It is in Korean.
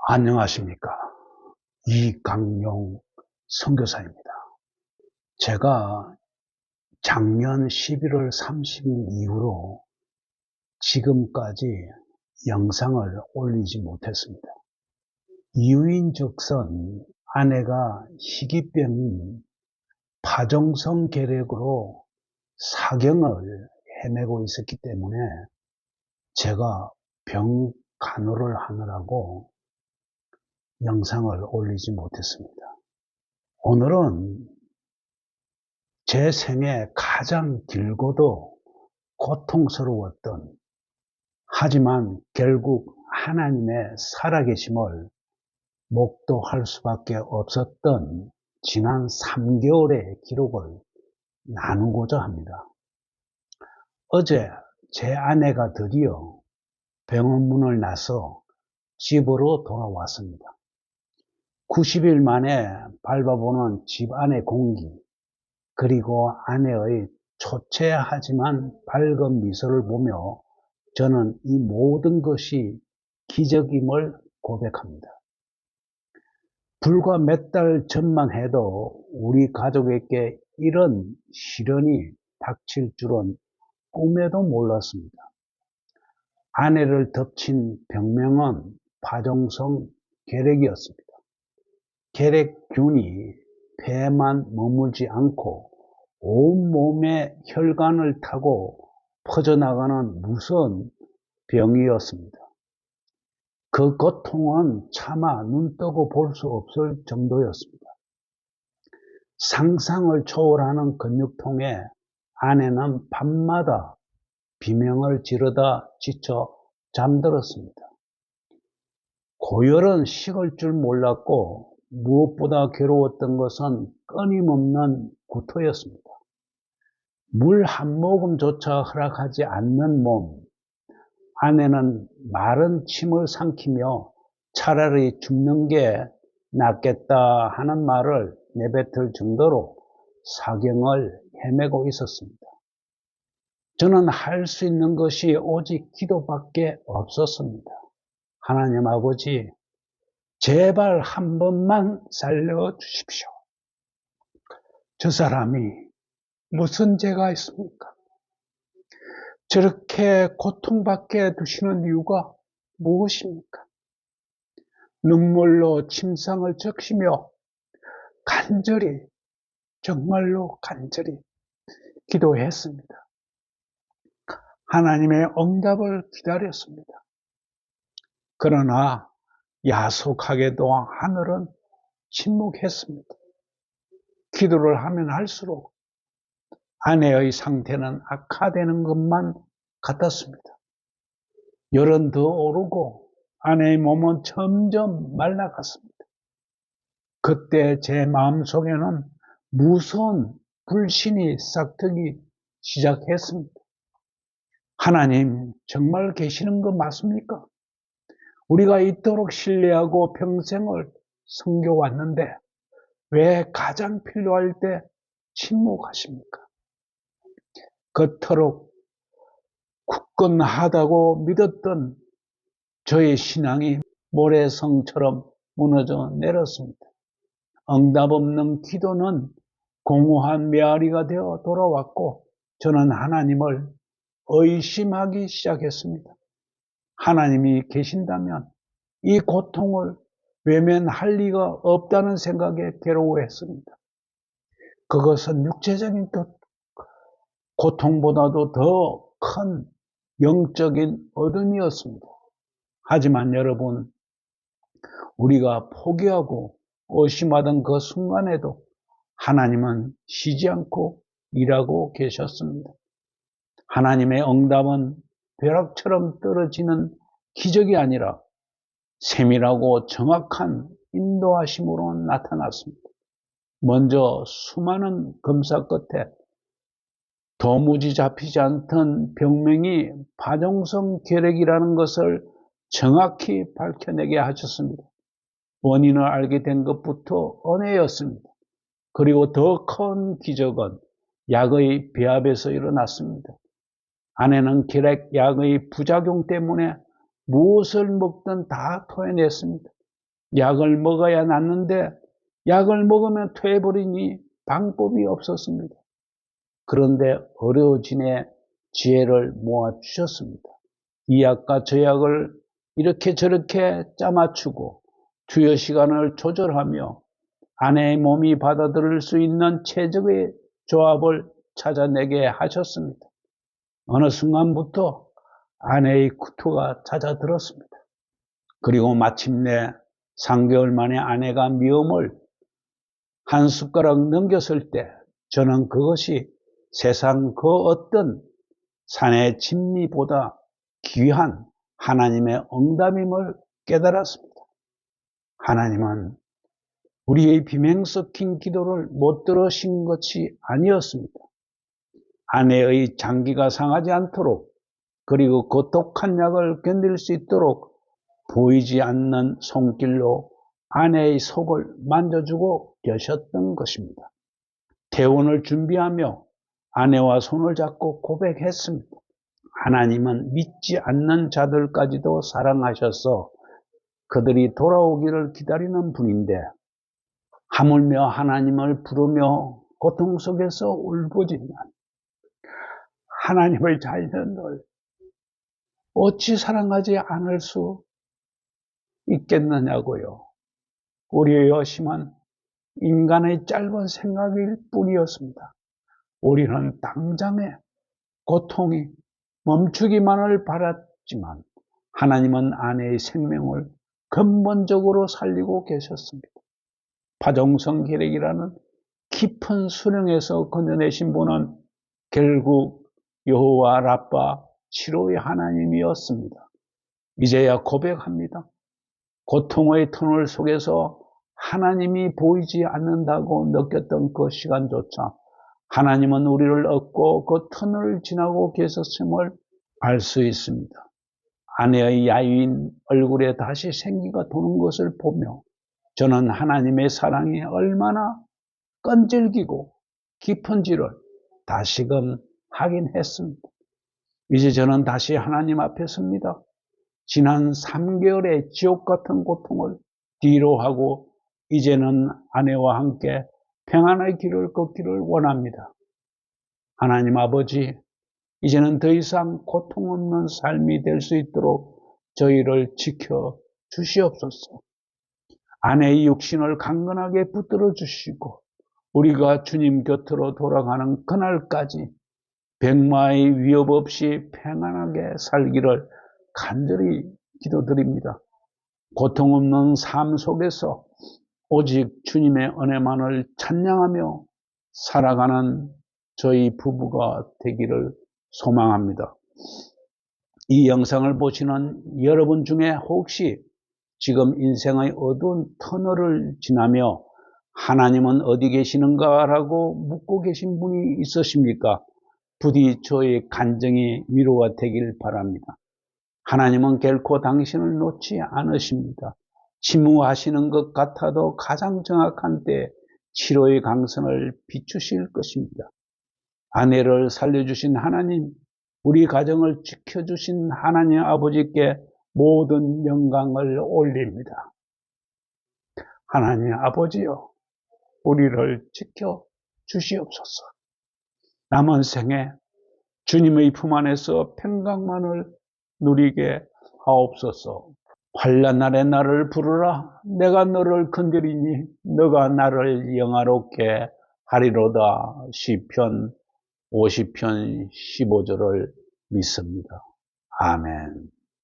안녕하십니까. 이강용 선교사입니다. 제가 작년 11월 30일 이후로 지금까지 영상을 올리지 못했습니다. 이유인즉슨 아내가 희귀병인 파종성 결핵으로 사경을 헤매고 있었기 때문에 제가 병 간호를 하느라고 영상을 올리지 못했습니다. 오늘은 제 생에 가장 길고도 고통스러웠던, 하지만 결국 하나님의 살아계심을 목도할 수밖에 없었던 지난 3개월의 기록을 나누고자 합니다. 어제 제 아내가 드디어 병원 문을 나서 집으로 돌아왔습니다. 90일 만에 밟아보는 집 안의 공기, 그리고 아내의 초췌하지만 밝은 미소를 보며 저는 이 모든 것이 기적임을 고백합니다. 불과 몇 달 전만 해도 우리 가족에게 이런 시련이 닥칠 줄은 꿈에도 몰랐습니다. 아내를 덮친 병명은 파종성 결핵이었습니다. 결핵균이 폐에만 머물지 않고 온몸에 혈관을 타고 퍼져나가는 무서운 병이었습니다. 그 고통은 차마 눈 뜨고 볼 수 없을 정도였습니다. 상상을 초월하는 근육통에 아내는 밤마다 비명을 지르다 지쳐 잠들었습니다. 고열은 식을 줄 몰랐고 무엇보다 괴로웠던 것은 끊임없는 구토였습니다. 물 한 모금조차 허락하지 않는 몸, 아내는 마른 침을 삼키며 차라리 죽는 게 낫겠다 하는 말을 내뱉을 정도로 사경을 헤매고 있었습니다. 저는 할 수 있는 것이 오직 기도밖에 없었습니다. 하나님 아버지, 제발 한 번만 살려주십시오. 저 사람이 무슨 죄가 있습니까? 저렇게 고통받게 두시는 이유가 무엇입니까? 눈물로 침상을 적시며 간절히, 정말로 간절히 기도했습니다. 하나님의 응답을 기다렸습니다. 그러나 야속하게도 하늘은 침묵했습니다. 기도를 하면 할수록 아내의 상태는 악화되는 것만 같았습니다. 열은 더 오르고 아내의 몸은 점점 말라갔습니다. 그때 제 마음속에는 무서운 불신이 싹트기 시작했습니다. 하나님, 정말 계시는 거 맞습니까? 우리가 이토록 신뢰하고 평생을 섬겨왔는데 왜 가장 필요할 때 침묵하십니까? 그토록 굳건하다고 믿었던 저의 신앙이 모래성처럼 무너져 내렸습니다. 응답 없는 기도는 공허한 메아리가 되어 돌아왔고 저는 하나님을 의심하기 시작했습니다. 하나님이 계신다면 이 고통을 외면할 리가 없다는 생각에 괴로워했습니다. 그것은 육체적인 고통보다도 더 큰 영적인 어둠이었습니다. 하지만 여러분, 우리가 포기하고 의심하던 그 순간에도 하나님은 쉬지 않고 일하고 계셨습니다. 하나님의 응답은 벼락처럼 떨어지는 기적이 아니라 세밀하고 정확한 인도하심으로 나타났습니다. 먼저 수많은 검사 끝에 도무지 잡히지 않던 병명이 파종성 결핵이라는 것을 정확히 밝혀내게 하셨습니다. 원인을 알게 된 것부터 은혜였습니다. 그리고 더 큰 기적은 약의 배합에서 일어났습니다. 아내는 결핵 약의 부작용 때문에 무엇을 먹든 다 토해냈습니다. 약을 먹어야 낫는데 약을 먹으면 퇴해버리니 방법이 없었습니다. 그런데 어려워지네 지혜를 모아주셨습니다. 이 약과 저 약을 이렇게 저렇게 짜맞추고 투여 시간을 조절하며 아내의 몸이 받아들일 수 있는 최적의 조합을 찾아내게 하셨습니다. 어느 순간부터 아내의 구토가 잦아들었습니다. 그리고 마침내 3개월 만에 아내가 미움을 한 숟가락 넘겼을 때 저는 그것이 세상 그 어떤 산의 진미보다 귀한 하나님의 응답임을 깨달았습니다. 하나님은 우리의 비명 섞인 기도를 못 들으신 것이 아니었습니다. 아내의 장기가 상하지 않도록 그리고 그 독한 약을 견딜 수 있도록 보이지 않는 손길로 아내의 속을 만져주고 계셨던 것입니다. 퇴원을 준비하며 아내와 손을 잡고 고백했습니다. 하나님은 믿지 않는 자들까지도 사랑하셔서 그들이 돌아오기를 기다리는 분인데 하물며 하나님을 부르며 고통 속에서 울부짖는 하나님의 자녀들 어찌 사랑하지 않을 수 있겠느냐고요. 우리의 여심은 인간의 짧은 생각일 뿐이었습니다. 우리는 당장에 고통이 멈추기만을 바랐지만 하나님은 아내의 생명을 근본적으로 살리고 계셨습니다. 파종성 계략이라는 깊은 수령에서 건져내신 분은 결국 여호와 라파 치료의 하나님이었습니다. 이제야 고백합니다. 고통의 터널 속에서 하나님이 보이지 않는다고 느꼈던 그 시간조차 하나님은 우리를 얻고 그 터널을 지나고 계셨음을 알 수 있습니다. 아내의 야윈 얼굴에 다시 생기가 도는 것을 보며 저는 하나님의 사랑이 얼마나 끈질기고 깊은지를 다시금 확인했습니다. 이제 저는 다시 하나님 앞에 섭니다. 지난 3개월의 지옥 같은 고통을 뒤로 하고 이제는 아내와 함께 평안의 길을 걷기를 원합니다. 하나님 아버지, 이제는 더 이상 고통 없는 삶이 될 수 있도록 저희를 지켜 주시옵소서. 아내의 육신을 강건하게 붙들어 주시고 우리가 주님 곁으로 돌아가는 그날까지 백마의 위협 없이 평안하게 살기를 간절히 기도드립니다. 고통 없는 삶 속에서 오직 주님의 은혜만을 찬양하며 살아가는 저희 부부가 되기를 소망합니다. 이 영상을 보시는 여러분 중에 혹시 지금 인생의 어두운 터널을 지나며 하나님은 어디 계시는가라고 묻고 계신 분이 있으십니까? 부디 저의 간증이 위로가 되길 바랍니다. 하나님은 결코 당신을 놓지 않으십니다. 침묵하시는 것 같아도 가장 정확한 때 치료의 강선을 비추실 것입니다. 아내를 살려주신 하나님, 우리 가정을 지켜주신 하나님 아버지께 모든 영광을 올립니다. 하나님 아버지여, 우리를 지켜 주시옵소서. 남은 생에 주님의 품 안에서 평강만을 누리게 하옵소서. 환난 날에 나를 부르라. 내가 너를 건드리니 너가 나를 영화롭게 하리로다. 시편 50편 15절을 믿습니다. 아멘.